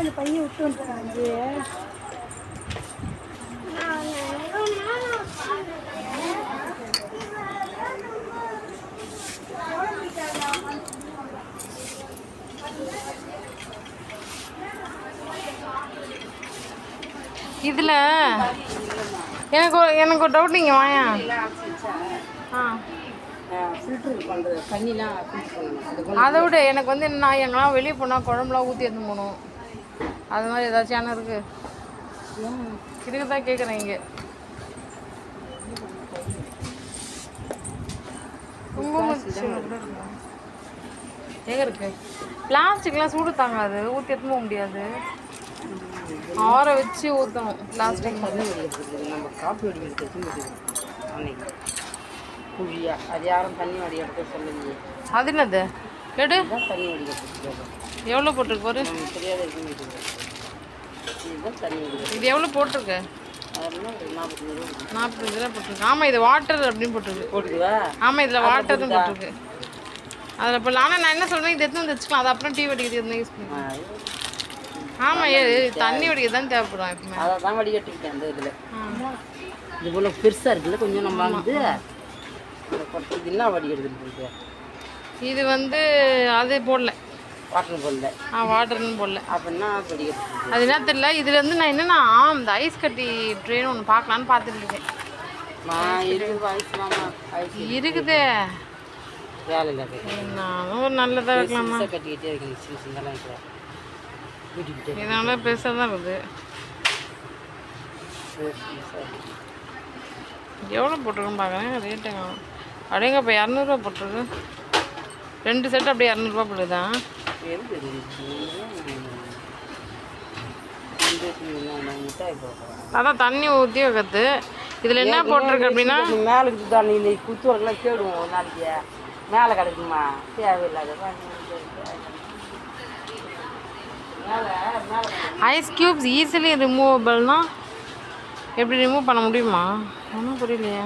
இந்த பையன் விட்டு வந்துடுறாங்க. இதில் எனக்கு ஒரு டவுட். நீங்கள் வாயா. அதை விட எனக்கு வந்து என்ன, எங்கெல்லாம் வெளியே போனால் குழம்புலாம் ஊற்றி எடுத்து போகணும். அது மாதிரி ஏதாச்சும் ஆனால் இருக்குது இதுக்கு தான் கேட்குறேன். இங்கே எங்கே இருக்கு பிளாஸ்டிக்லாம் சூடு தாங்காது, ஊற்றி எடுத்து போக முடியாது. ஆற வச்சு ஊற்றணும் பிளாஸ்டிக். நம்ம காப்பி வடி எடுத்து குழியா அது யாரும் தண்ணி வடி எடுத்து சொல்லுங்க. அது என்னது கேடு தண்ணி வடி எடுத்து எவ்வளோ போட்டிருக்கு பாரு. தெரியாத தண்ணி இது எவ்வளோ போட்டிருக்கு? 40 ரூபா போட்டிருக்கு. ஆமாம் இது வாட்டர் அப்படின்னு போட்டிருக்கு. போட்டுக்குவா? ஆமாம் இதில் வாட்டர்னு போட்டிருக்கு. அதில் இப்போ ஆனால் நான் என்ன சொல்கிறேன், இது எடுத்து வச்சுக்கலாம். அது அப்புறம் டீ வடிக்கிறது யூஸ் பண்ணிக்கலாம். ஆமாம் தண்ணி வடிக்க தான் தேவைப்படும் எப்பவுமே. அதை தான் வடிகட்டிக்கிட்டேன் அந்த இதில். இது போல் பெருசாக இருக்குல்ல கொஞ்சம் நம்ம வந்து என்ன வடிகட்டுறது. இது வந்து அது போடல, வாட்டர் போடல. வாட்டர்னு போடல. அப்படின்னா வடிகட்டு அது என்ன தெரியல. இதில் வந்து நான் என்னென்னா இந்த ஐஸ் கட்டி ட்ரெயின் ஒன்று பார்க்கலான்னு பார்த்துட்டு இருக்கேன். இருக்குதே வேலை இல்லை. நானும் ஒரு நல்லதாக இருக்கலாமா கட்டிக்கிட்டே இருக்கேன். சின்ன சின்னலாம் இருக்கிறேன் இதனால பெருசாக தான் இருக்குது. எவ்வளோ போட்டிருக்குன்னு பார்க்குறேன் ரேட்டுங்க. அப்படிங்க இப்போ 200 போட்டிருக்கு. 2 செட் அப்படியே 200 போடுதான். அதான் தண்ணி ஊற்றி வைக்கிறது. இதில் என்ன போட்டிருக்கு அப்படின்னா மேலே தண்ணி இல்லை குத்து வரலாம் கேடுவோம். ஒரு நாளைக்கு மேலே கிடைக்குமா தேவையில்லாத ஐஸ் க்யூப்ஸ் ஈஸிலி ரிமூவபிள்னா எப்படி ரிமூவ் பண்ண முடியுமா? ஒன்றும் புரியலையே.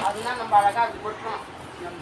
அதெல்லாம் நம்ம அழகாக போட்டோம். நம்ம